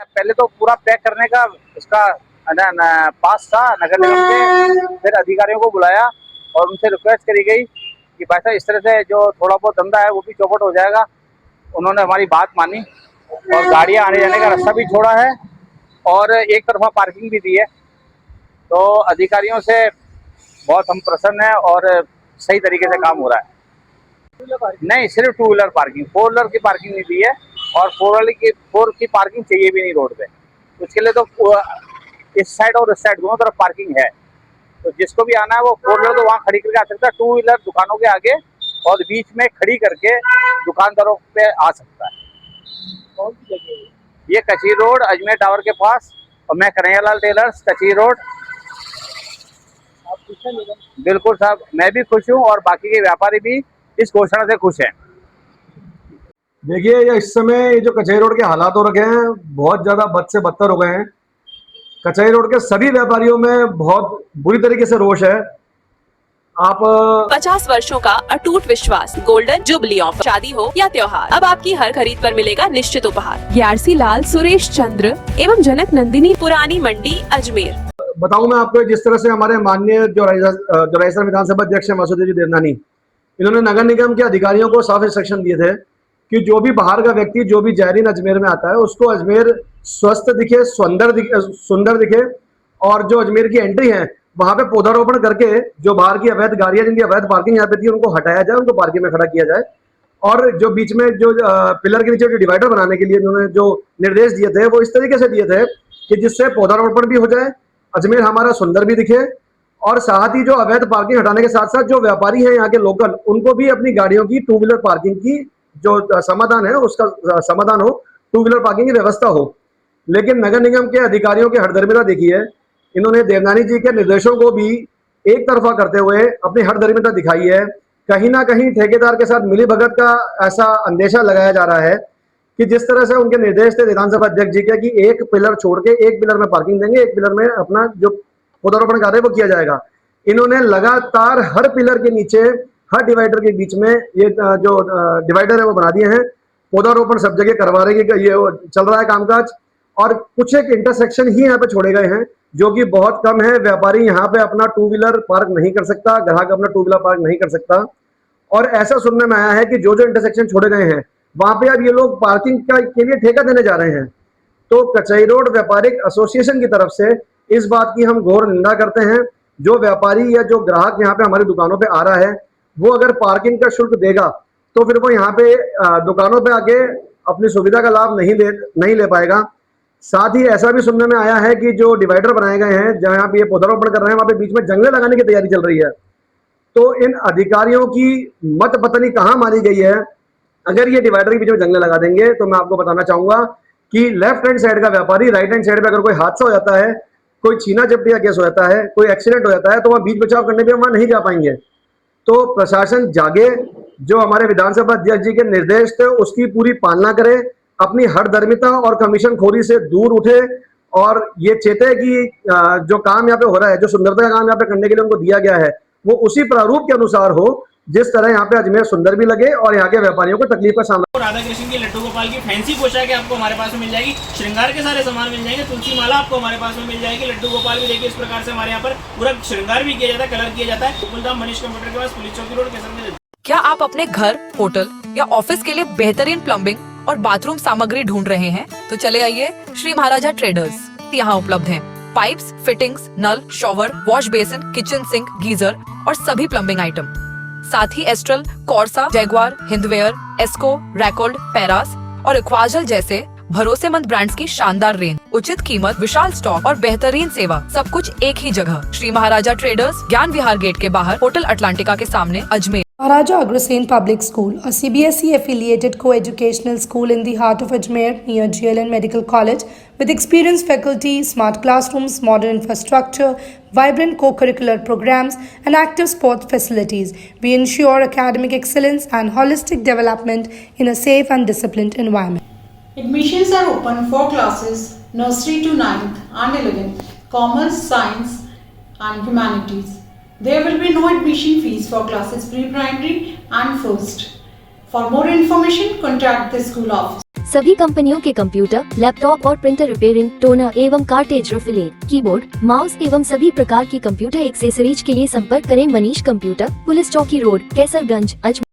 पहले तो पूरा पैक करने का उसका पास था नगर निगम के, फिर अधिकारियों को बुलाया और उनसे रिक्वेस्ट करी गई कि भाई साहब इस तरह से जो थोड़ा बहुत धंधा है वो भी चौपट हो जाएगा। उन्होंने हमारी बात मानी और गाड़ियां आने जाने का रास्ता भी छोड़ा है और एक तरफा पार्किंग भी दी है। तो अधिकारियों से बहुत हम प्रसन्न हैं और सही तरीके से काम हो रहा है। नहीं, सिर्फ 2 व्हीलर पार्किंग, 4 व्हीलर की पार्किंग नहीं दी है और 4 की पार्किंग चाहिए भी नहीं रोड पे। उसके लिए तो इस साइड और इस साइड दोनों तरफ पार्किंग है, तो जिसको भी आना है वो 4 व्हीलर तो वहाँ खड़ी करके आ सकता है, 2 व्हीलर दुकानों के आगे और बीच में खड़ी करके दुकानदारों पे आ सकता है। कौन सी जगह है ये? कचीर रोड, अजमेर टावर के पास, और मैं कन्हैयालाल टेलर्स, कचीर रोड। आप खुश हैं? बिल्कुल साहब, मैं भी खुश हूँ और बाकी के व्यापारी भी इस घोषणा से खुश हैं। देखिए, ये इस समय जो कचहरी रोड के हालात हो रखे हैं बहुत ज्यादा बद से बदतर हो गए हैं। कचहरी रोड के सभी व्यापारियों में बहुत बुरी तरीके से रोष है। आप 50 वर्षों का अटूट विश्वास, गोल्डन जुबली ऑफर, शादी हो या त्योहार, अब आपकी हर खरीद पर मिलेगा निश्चित उपहार। यारसी लाल, सुरेश चंद्र एवं जनक नंदिनी, पुरानी मंडी, अजमेर। बताऊं मैं आपको, जिस तरह से हमारे माननीय जो राजस्थान विधानसभा अध्यक्ष है वासुदेव जी देवनानी, इन्होंने नगर निगम के अधिकारियों को साफ इंस्ट्रक्शन दिए थे कि जो भी बाहर का व्यक्ति जो भी जायरीन अजमेर में आता है उसको अजमेर स्वस्थ दिखे, सुंदर दिखे, और जो अजमेर की एंट्री है वहां पे पौधारोपण करके जो बाहर की अवैध गाड़ियां जिनकी अवैध पार्किंग यहाँ पे थी उनको हटाया जाए, उनको पार्किंग में खड़ा किया जाए। और जो बीच में जो पिलर के नीचे जो डिवाइडर बनाने के लिए उन्होंने जो निर्देश दिए थे वो इस तरीके से दिए थे कि जिससे पौधारोपण भी हो जाए, अजमेर हमारा सुंदर भी दिखे, और साथ ही जो अवैध पार्किंग हटाने के साथ साथ जो व्यापारी हैं यहाँ के लोकल, उनको भी अपनी गाड़ियों की 2 व्हीलर पार्किंग की जो समाधान है उसका समाधान हो, 2 व्हीलर पार्किंग की व्यवस्था हो। लेकिन नगर निगम के अधिकारियों की हठधर्मिता देखी है, इन्होंने देवनानी जी के निर्देशों को भी एक तरफा करते हुए अपनी हठधर्मिता दिखाई है। कहीं ना कहीं ठेकेदार के साथ मिलीभगत का ऐसा अंदेशा लगाया जा रहा है कि जिस तरह से उनके निर्देश थे विधानसभा अध्यक्ष जी के कि एक पिलर छोड़ के एक पिलर में पार्किंग देंगे, एक पिलर में अपना जो पौधारोपण कार्य वो किया जाएगा। इन्होंने लगातार हर पिलर के नीचे, हर डिवाइडर के बीच में ये जो डिवाइडर है वो बना दिए हैं। पौधारोपण सब जगह करवा रहे हैं, ये चल रहा है कामकाज, और कुछ एक इंटरसेक्शन ही यहाँ पे छोड़े गए हैं जो कि बहुत कम है। व्यापारी यहाँ पे अपना 2 व्हीलर पार्क नहीं कर सकता, ग्राहक अपना 2 व्हीलर पार्क नहीं कर सकता। और ऐसा सुनने में आया है कि जो जो इंटरसेक्शन छोड़े गए हैं वहां पे अब ये लोग पार्किंग के लिए ठेका देने जा रहे हैं। तो कचहरी रोड व्यापारिक एसोसिएशन की तरफ से इस बात की हम घोर निंदा करते हैं। जो व्यापारी या जो ग्राहक यहाँ पे हमारी दुकानों पे आ रहा है वो अगर पार्किंग का शुल्क देगा तो फिर वो यहाँ पे दुकानों पे आके अपनी सुविधा का लाभ नहीं ले पाएगा। साथ ही ऐसा भी सुनने में आया है कि जो डिवाइडर बनाए गए हैं जहाँ पे ये पौधारोपण कर रहे हैं वहां पे बीच में जंगले लगाने की तैयारी चल रही है। तो इन अधिकारियों की मत पता नहीं कहाँ मारी गई है। अगर ये डिवाइडर के बीच में जंगले लगा देंगे तो मैं आपको बताना चाहूंगा कि लेफ्ट हैंड साइड का व्यापारी राइट हैंड साइड पे अगर कोई हादसा हो जाता है, कोई छीना झपटी का केस हो जाता है, कोई एक्सीडेंट हो जाता है, तो वहां बीच बचाव करने पे वहां नहीं जा पाएंगे। तो प्रशासन जागे, जो हमारे विधानसभा अध्यक्ष जी के निर्देश थे उसकी पूरी पालना करे, अपनी हठधर्मिता और कमीशन खोरी से दूर उठे और ये चेते कि जो काम यहाँ पे हो रहा है, जो सुंदरता का काम यहाँ पे करने के लिए उनको दिया गया है वो उसी प्रारूप के अनुसार हो जिस तरह यहाँ पे अजमेर सुंदर भी लगे और यहाँ के व्यापारियों को तकलीफ का सामना। राधा कृष्ण की, लड्डू गोपाल की फैंसी पोशाकें आपको हमारे पास में मिल जाएगी, श्रृंगार के सारे सामान मिल जाएंगे, तुलसी माला आपको हमारे पास में मिल जाएगी। लड्डू गोपाल भी देखिए इस प्रकार से हमारे यहाँ पर पूरा श्रृंगार भी किया जाता है, कलर किया जाता है। गोकुलधाम मनीष कंप्यूटर के पास, पुलिस चौकी रोड, केसर में। क्या आप अपने घर, होटल या ऑफिस के लिए बेहतरीन प्लम्बिंग और बाथरूम सामग्री ढूंढ रहे हैं? तो चले आइए श्री महाराजा ट्रेडर्स। यहाँ उपलब्ध हैं पाइप्स, फिटिंग्स, नल, shower, wash basin, kitchen sink, geyser और सभी प्लम्बिंग आइटम। साथ ही Astral, Corsa, Jaguar, Hindware, Esco, Racold, Paras और इक्वाजल जैसे भरोसेमंद ब्रांड्स की शानदार रेंज, उचित कीमत, विशाल स्टॉक और बेहतरीन सेवा, सब कुछ एक ही जगह। श्री महाराजा ट्रेडर्स, ज्ञान विहार गेट के बाहर, होटल अटलांटिका के सामने, Ajmer. Maharaja Agrasen Public School, a CBSE affiliated co-educational school in the heart of Ajmer near GLN Medical College, with experienced faculty, smart classrooms, modern infrastructure, vibrant co-curricular programs and active sports facilities. We ensure academic excellence and holistic development in a safe and disciplined environment. Admissions are open for classes nursery to 9th and 11th, commerce, science and humanities. There will be no admission fees for classes pre-primary and first. For more information, contact the school office. सभी कंपनियों के computer, laptop और printer repairing, toner एवं cartridge refilling, keyboard, mouse एवं सभी प्रकार की computer accessories के लिए संपर्क करें मनीष कंप्यूटर, पुलिस चौकी रोड, कैसरगंज, अजमेर।